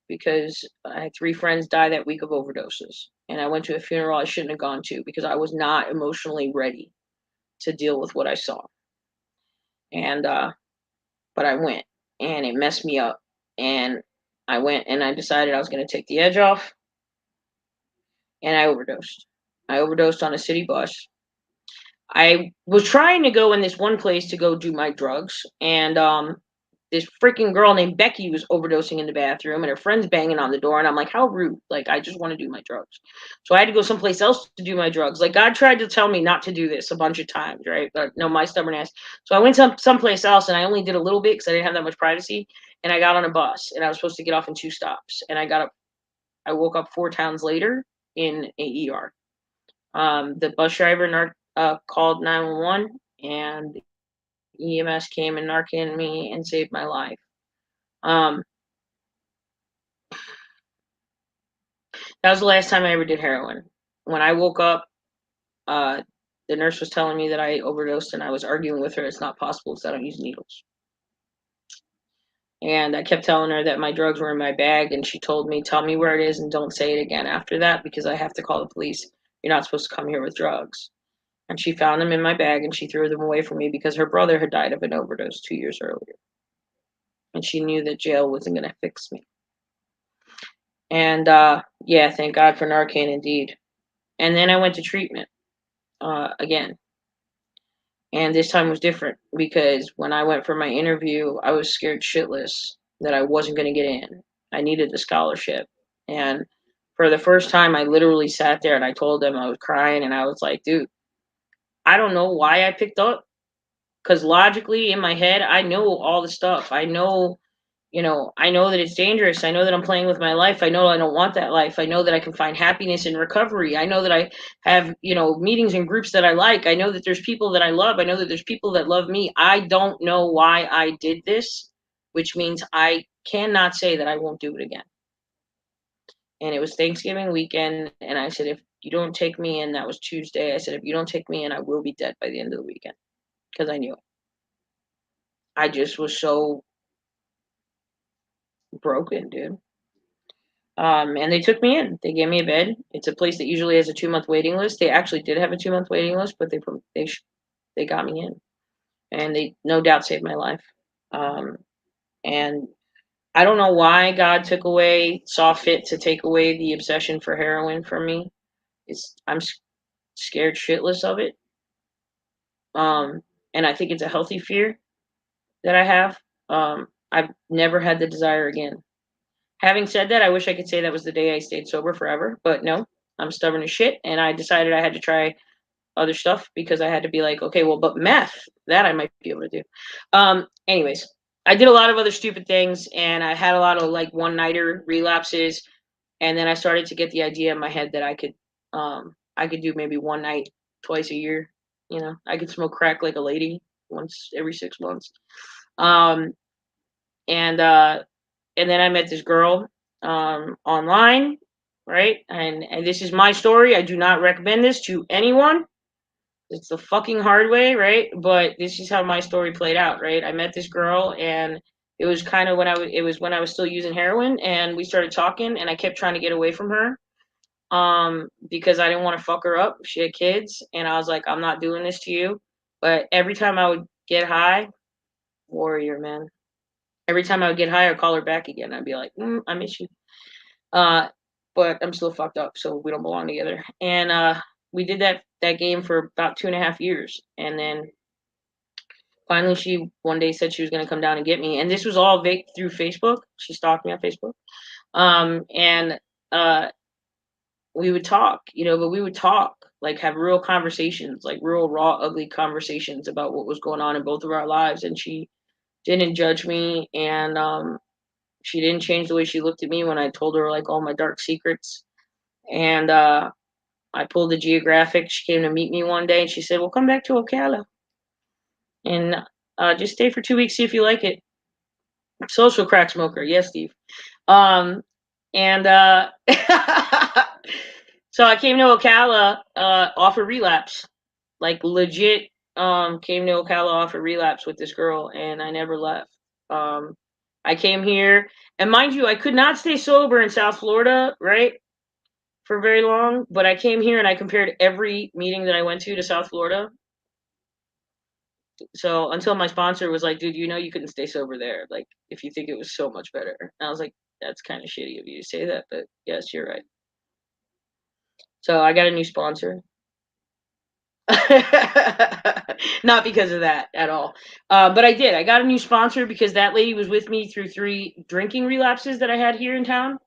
Because I had 3 friends die that week of overdoses. And I went to a funeral I shouldn't have gone to because I was not emotionally ready to deal with what I saw. And but I went, and it messed me up. And I went and I decided I was going to take the edge off, and I overdosed. I overdosed on a city bus. I was trying to go in this one place to go do my drugs, and this freaking girl named Becky was overdosing in the bathroom, and her friend's banging on the door, and I'm like, how rude! Like, I just want to do my drugs, so I had to go someplace else to do my drugs. Like, God tried to tell me not to do this a bunch of times, right? But no, my stubborn ass. So I went someplace else, and I only did a little bit because I didn't have that much privacy. And I got on a bus, and I was supposed to get off in 2 stops, and I woke up 4 towns later in a ER. The bus driver called 911, and EMS came and Narcaned me and saved my life. Um, that was the last time I ever did heroin. When I woke up, the nurse was telling me that I overdosed, and I was arguing with her. It's not possible because I don't use needles. And I kept telling her that my drugs were in my bag, and she told me, tell me where it is and don't say it again after that because I have to call the police. You're not supposed to come here with drugs. And she found them in my bag, and she threw them away from me because her brother had died of an overdose 2 years earlier. And she knew that jail wasn't going to fix me. And yeah, thank God for Narcan indeed. And then I went to treatment again. And this time was different because when I went for my interview, I was scared shitless that I wasn't going to get in. I needed the scholarship. And for the first time, I literally sat there and I told them, I was crying, and I was like, dude, I don't know why I picked up. Because logically in my head, I know all the stuff. I know that it's dangerous. I know that I'm playing with my life. I know I don't want that life. I know that I can find happiness in recovery. I know that I have, meetings and groups that I like. I know that there's people that I love. I know that there's people that love me. I don't know why I did this, which means I cannot say that I won't do it again. And it was Thanksgiving weekend, and I said, if you don't take me in, that was Tuesday. I said, if you don't take me in, I will be dead by the end of the weekend. Because I knew it. I just was so broken, dude. And they took me in. They gave me a bed. It's a place that usually has a 2-month waiting list. They actually did have a 2-month waiting list, but they got me in, and they no doubt saved my life. And I don't know why God saw fit to take away the obsession for heroin from me. I'm scared shitless of it. And I think it's a healthy fear that I have. I've never had the desire again. Having said that, I wish I could say that was the day I stayed sober forever, but no, I'm stubborn as shit, and I decided I had to try other stuff because I had to be like, okay, well, but meth, that I might be able to do. Anyways, I did a lot of other stupid things, and I had a lot of like one-nighter relapses, and then I started to get the idea in my head that I could do maybe one night twice a year. I could smoke crack like a lady once every 6 months. And then I met this girl online, right? And this is my story. I do not recommend this to anyone. it's the fucking hard way, right? But this is how my story played out, right? I met this girl, and it was kind of when I was still using heroin, and we started talking, and I kept trying to get away from her, because I didn't want to fuck her up. She had kids, and I was like, I'm not doing this to you. But every time I would get high, warrior, man. Every time I would get high, I'd call her back again. I'd be like, I miss you. But I'm still fucked up, so we don't belong together. And we did that game for about 2.5 years, and then finally, she one day said she was going to come down and get me. And this was all through Facebook. She stalked me on Facebook, and we would talk, but we would talk, like have real conversations, like real raw, ugly conversations about what was going on in both of our lives. And she didn't judge me, and she didn't change the way she looked at me when I told her like all my dark secrets. And I pulled the geographic. She came to meet me one day, and she said, "Well, come back to Ocala and just stay for 2 weeks, see if you like it." Social crack smoker, yes, Steve. And so I came to Ocala off a relapse, like legit. Came to Ocala off a relapse with this girl, and I never left. I came here, and mind you, I could not stay sober in South Florida, right, for very long. But I came here and I compared every meeting that I went to South Florida. So until my sponsor was like, dude, you couldn't stay sober there. Like, if you think it was so much better. And I was like, that's kind of shitty of you to say that, but yes, you're right. So I got a new sponsor. Not because of that at all. But I did. I got a new sponsor because that lady was with me through 3 drinking relapses that I had here in town.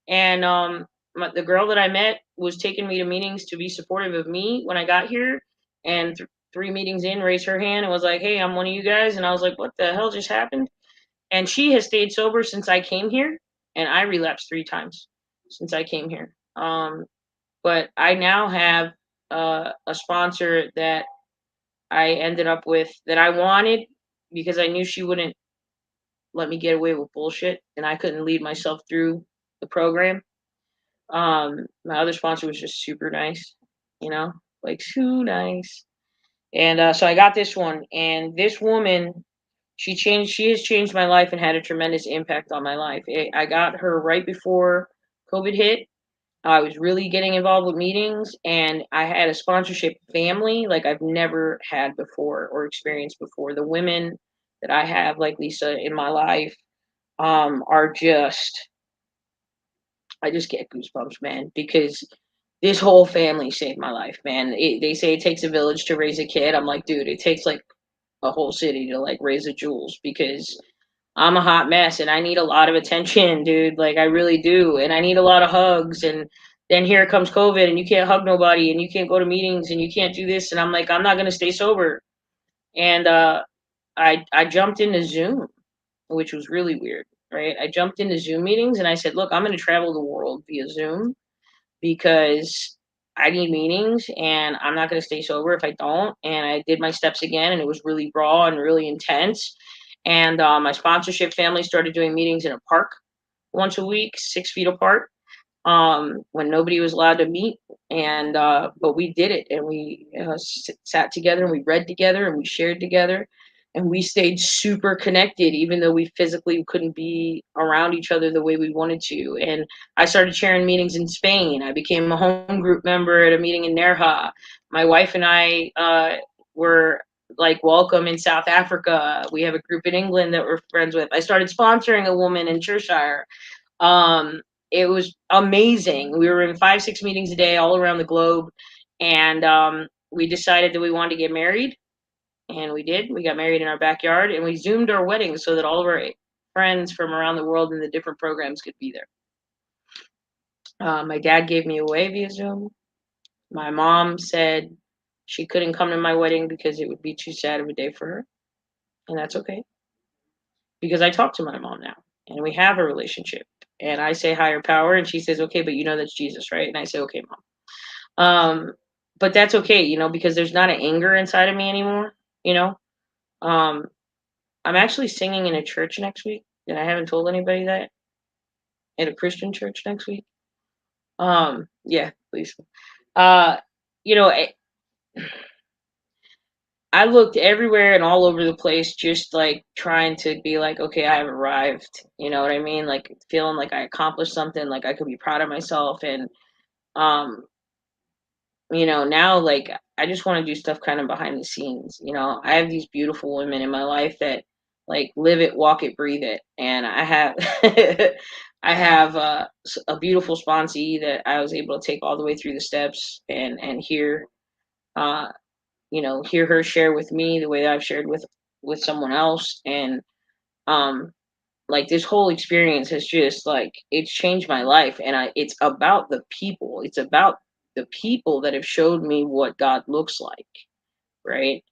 And the girl that I met was taking me to meetings to be supportive of me when I got here. And 3 meetings in, raised her hand and was like, hey, I'm one of you guys. And I was like, what the hell just happened? And she has stayed sober since I came here. And I relapsed 3 times since I came here. But I now have a sponsor that I ended up with that I wanted because I knew she wouldn't let me get away with bullshit, and I couldn't lead myself through the program. My other sponsor was just super nice, like too nice. And so I got this one, and this woman, she has changed my life and had a tremendous impact on my life. I got her right before COVID hit. I was really getting involved with meetings, and I had a sponsorship family like I've never had before or experienced before. The women that I have, like Lisa, in my life, are just, I just get goosebumps, man, because this whole family saved my life, man. They say it takes a village to raise a kid. I'm like, dude, it takes like a whole city to like raise a Jules, because I'm a hot mess and I need a lot of attention, dude. Like I really do. And I need a lot of hugs. And then here comes COVID and you can't hug nobody and you can't go to meetings and you can't do this. And I'm like, I'm not going to stay sober. And I jumped into Zoom, which was really weird, right? I jumped into Zoom meetings and I said, look, I'm going to travel the world via Zoom because I need meetings and I'm not going to stay sober if I don't. And I did my steps again, and it was really raw and really intense. And my sponsorship family started doing meetings in a park once a week, 6 feet apart, when nobody was allowed to meet. And but we did it, and we sat together, and we read together, and we shared together, and we stayed super connected, even though we physically couldn't be around each other the way we wanted to. And I started sharing meetings in Spain. I became a home group member at a meeting in Nerja. My wife and I were like welcome in South Africa. We have a group in England that we're friends with. I started sponsoring a woman in Cheshire. It was amazing. We were in 5-6 meetings a day all around the globe, and we decided that we wanted to get married. And we did. We got married in our backyard, and we Zoomed our wedding so that all of our friends from around the world in the different programs could be there. My dad gave me away via Zoom. My mom said she couldn't come to my wedding because it would be too sad of a day for her. And that's okay. Because I talk to my mom now, and we have a relationship. And I say higher power, and she says, okay, but that's Jesus, right? And I say, okay, Mom. But that's okay, because there's not an anger inside of me anymore, I'm actually singing in a church next week, and I haven't told anybody that. At a Christian church next week. Yeah, please. I looked everywhere and all over the place, just like trying to be like, okay, I have arrived. You know what I mean? Like feeling like I accomplished something, like I could be proud of myself. And, um, now like I just want to do stuff kind of behind the scenes. I have these beautiful women in my life that like live it, walk it, breathe it. And I have, I have a beautiful sponsee that I was able to take all the way through the steps and hear. Uh, hear her share with me the way that I've shared with someone else. And um like this whole experience has just like it's changed my life. And it's about the people. It's about the people that have showed me what God looks like, right?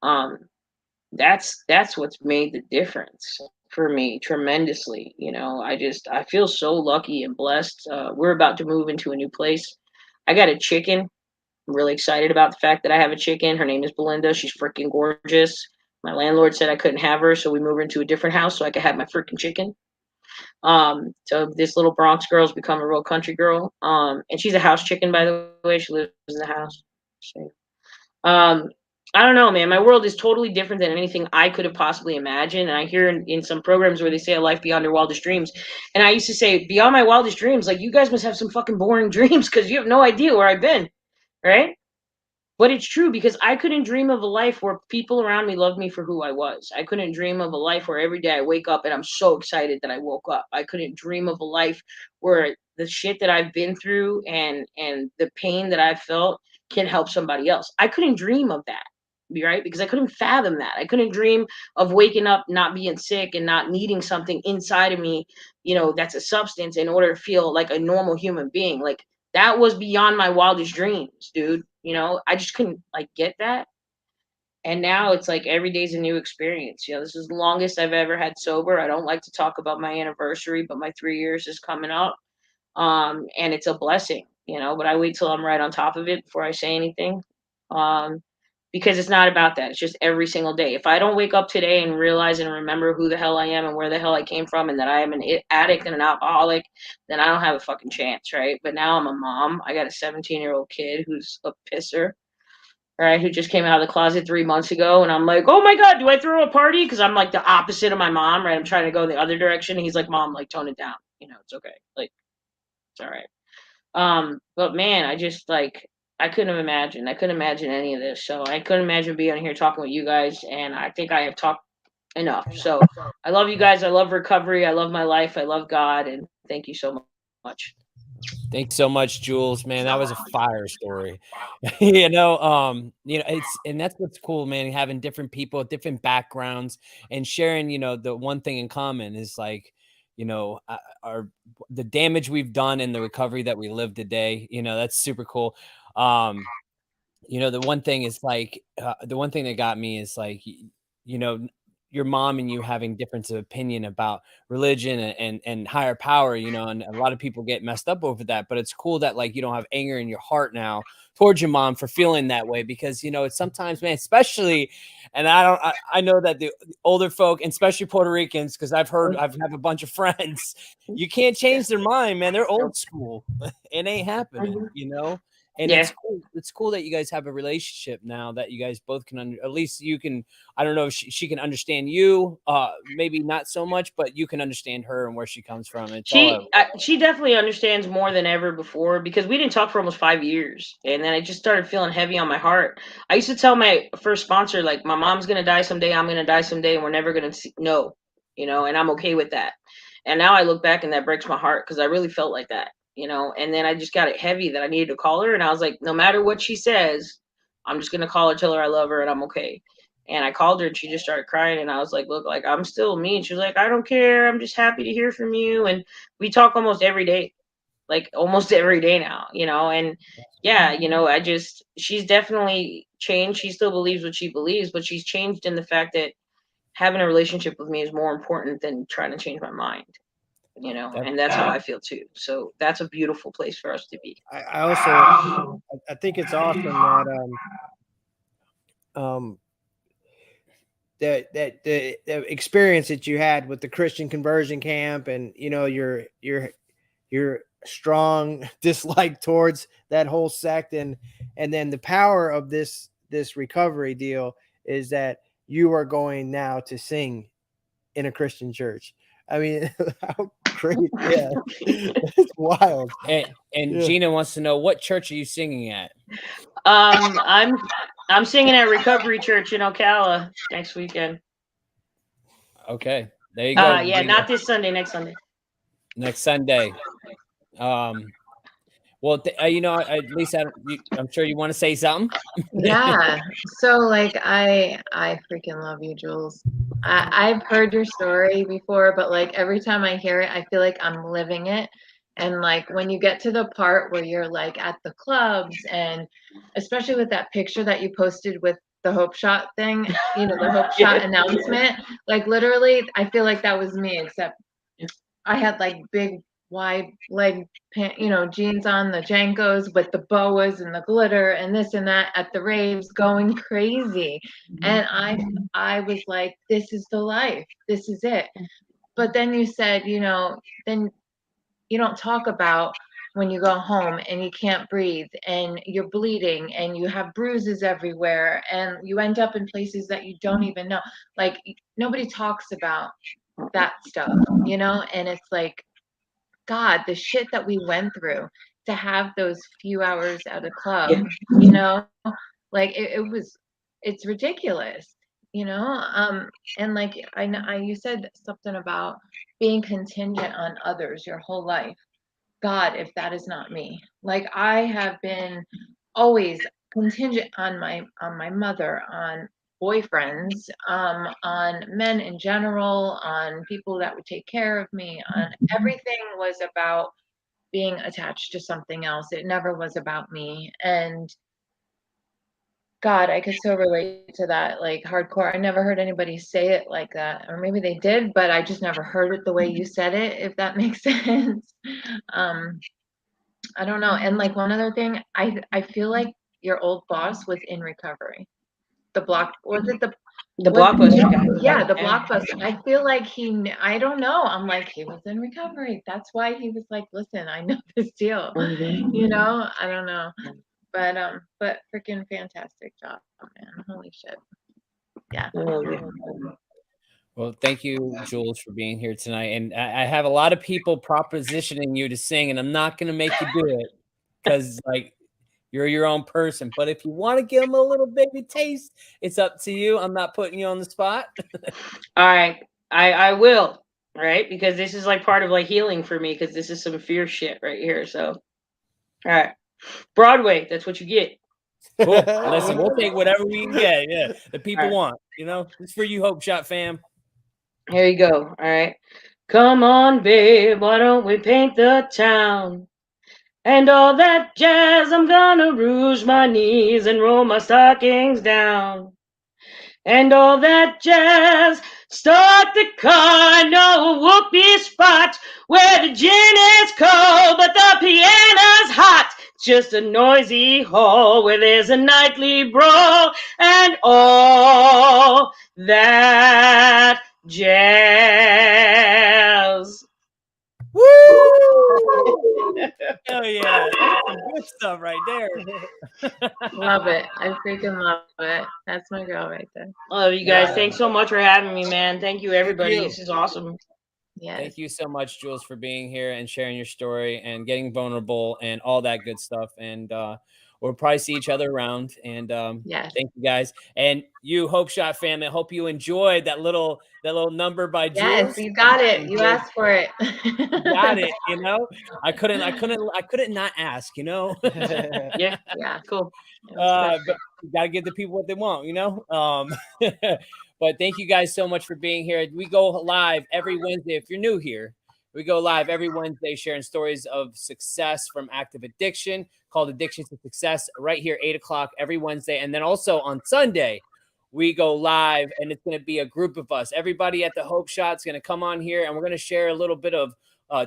Um that's what's made the difference for me tremendously. I feel so lucky and blessed. We're about to move into a new place. I got a chicken. I'm really excited about the fact that I have a chicken. Her name is Belinda. She's freaking gorgeous. My landlord said I couldn't have her, so we moved her into a different house so I could have my freaking chicken. So this little Bronx girl's become a real country girl. And she's a house chicken, by the way. She lives in the house. So, um, I don't know, man. My world is totally different than anything I could have possibly imagined. And I hear in some programs where they say a life beyond your wildest dreams. And I used to say, beyond my wildest dreams, like you guys must have some fucking boring dreams because you have no idea where I've been, right? But it's true because I couldn't dream of a life where people around me loved me for who I was. I couldn't dream of a life where every day I wake up and I'm so excited that I woke up. I couldn't dream of a life where the shit that I've been through and the pain that I've felt can help somebody else. I couldn't dream of that, right? Because I couldn't fathom that. I couldn't dream of waking up not being sick and not needing something inside of me, that's a substance in order to feel like a normal human being. Like that was beyond my wildest dreams, dude. I just couldn't like get that. And now it's like every day's a new experience. This is the longest I've ever had sober. I don't like to talk about my anniversary, but my 3 years is coming up. And it's a blessing, but I wait till I'm right on top of it before I say anything. Um, because it's not about that. It's just every single day. If I don't wake up today and realize and remember who the hell I am and where the hell I came from and that I am an addict and an alcoholic, then I don't have a fucking chance, right? But now I'm a mom. I got a 17-year-old kid who's a pisser, right? Who just came out of the closet 3 months ago. And I'm like, oh my God, do I throw a party? Because I'm like the opposite of my mom, right? I'm trying to go the other direction. And he's like, Mom, like tone it down. It's okay. Like, it's all right. But man, I just like I couldn't imagine. I couldn't imagine any of this. So I couldn't imagine being on here talking with you guys. And I think I have talked enough. So I love you guys. I love recovery. I love my life. I love God. And thank you so much. Thanks so much, Jules. Man, that was a fire story. And that's what's cool, man. Having different people, different backgrounds, and sharing, the one thing in common is like, the damage we've done and the recovery that we live today. That's super cool. The one thing is like, the one thing that got me is like, your mom and you having difference of opinion about religion and higher power, and a lot of people get messed up over that. But it's cool that like you don't have anger in your heart now towards your mom for feeling that way, because it's sometimes, man, especially, and I know that the older folk, and especially Puerto Ricans, because I've have a bunch of friends, you can't change their mind, man. They're old school. It ain't happening, And Yeah. it's cool that you guys have a relationship now that you guys both can at least you can. I don't know if she can understand you, maybe not so much, but you can understand her and where she comes from. She definitely understands more than ever before, because we didn't talk for almost 5 years, and then I just started feeling heavy on my heart. I used to tell my first sponsor, like, my mom's gonna die someday, I'm gonna die someday, and we're never gonna know, and I'm okay with that. And now I look back and that breaks my heart because I really felt like that. And then I just got it heavy that I needed to call her. And I was like, no matter what she says, I'm just going to call her, tell her I love her and I'm okay. And I called her and she just started crying. And I was like, look, like, I'm still me. And she was like, I don't care. I'm just happy to hear from you. And we talk almost every day, like almost every day now, and yeah, she's definitely changed. She still believes what she believes, but she's changed in the fact that having a relationship with me is more important than trying to change my mind. And that's how I feel too. So that's a beautiful place for us to be. I also I think it's awesome that the experience that you had with the Christian conversion camp, and your strong dislike towards that whole sect, and then the power of this recovery deal is that you are going now to sing in a Christian church. I mean, how crazy! Yeah, it's wild. And Yeah. Gina wants to know, what church are you singing at? I'm singing at Recovery Church in Ocala next weekend. Okay, there you go. Yeah, Gina. not this Sunday, next Sunday. Next Sunday. Well, at least I'm sure you want to say something. Yeah. So like I freaking love you, Jules. I've heard your story before, but like every time I hear it, I feel like I'm living it. And like when you get to the part where you're like at the clubs, and especially with that picture that you posted with the Hope Shot thing, the Hope Shot announcement, like literally, I feel like that was me, except I had like big wide leg pant, jeans on, the Jankos with the boas and the glitter and this and that at the raves, going crazy. And I was like, this is the life. This is it. But then you said, then you don't talk about when you go home and you can't breathe and you're bleeding and you have bruises everywhere and you end up in places that you don't even know. Like nobody talks about that stuff, and it's like, God, the shit that we went through to have those few hours at a club, like it's ridiculous, and like you said something about being contingent on others your whole life. God, if that is not me, like I have been always contingent on my mother, on boyfriends, on men in general, on people that would take care of me, on everything was about being attached to something else. It never was about me. And God, I could so relate to that, like hardcore. I never heard anybody say it like that, or maybe they did, but I just never heard it the way you said it, if that makes sense. I don't know. And like one other thing, I feel like your old boss was in recovery. The Blockbuster guy. Yeah, the Blockbuster. I feel like I don't know. I'm like, he was in recovery. That's why he was like, listen, I know this deal. I don't know. But freaking fantastic job, man. Holy shit. Yeah. Well, thank you, Jules, for being here tonight. And I have a lot of people propositioning you to sing, and I'm not going to make you do it because, like, you're your own person. But if you want to give them a little baby taste, it's up to you. I'm not putting you on the spot. All right, I will. All right, because this is like part of like healing for me, because this is some fear shit right here. So, all right, Broadway, that's what you get. Cool. Listen, we'll take whatever we can get. Yeah, the people want. It's for you, Hope Shot fam. Here you go. All right. Come on, babe, why don't we paint the town? And all that jazz, I'm gonna rouge my knees and roll my stockings down. And all that jazz, start the car, no whoopee spot, where the gin is cold, but the piano's hot. Just a noisy hall where there's a nightly brawl, and all that jazz. Woo! Hell yeah. That's some good stuff right there. Love it. I freaking love it. That's my girl right there. Love you guys. Thanks so much for having me, man. Thank you, everybody. you. This is awesome. Yes. Thank you so much, Jules, for being here and sharing your story and getting vulnerable and all that good stuff. And we'll probably see each other around. And Yes. thank you guys. And you, Hope Shot family, I hope you enjoyed that little number by Jules. Yes, you got it. You asked for it. Got it. I couldn't not ask. Yeah. Yeah. Cool. But you gotta give the people what they want. But thank you guys so much for being here. We go live every Wednesday. If you're new here, we go live every Wednesday sharing stories of success from active addiction, called Addiction to Success, right here, 8 o'clock every Wednesday. And then also on Sunday, we go live, and it's going to be a group of us. Everybody at the Hope Shot is going to come on here, and we're going to share a little bit of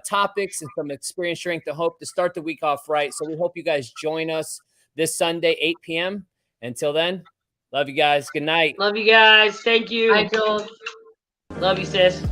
topics and some experience, strength, and hope to start the week off right. So we hope you guys join us this Sunday, 8 p.m. Until then, love you guys. Good night. Love you guys. Thank you. Bye, Jules. Love you, sis.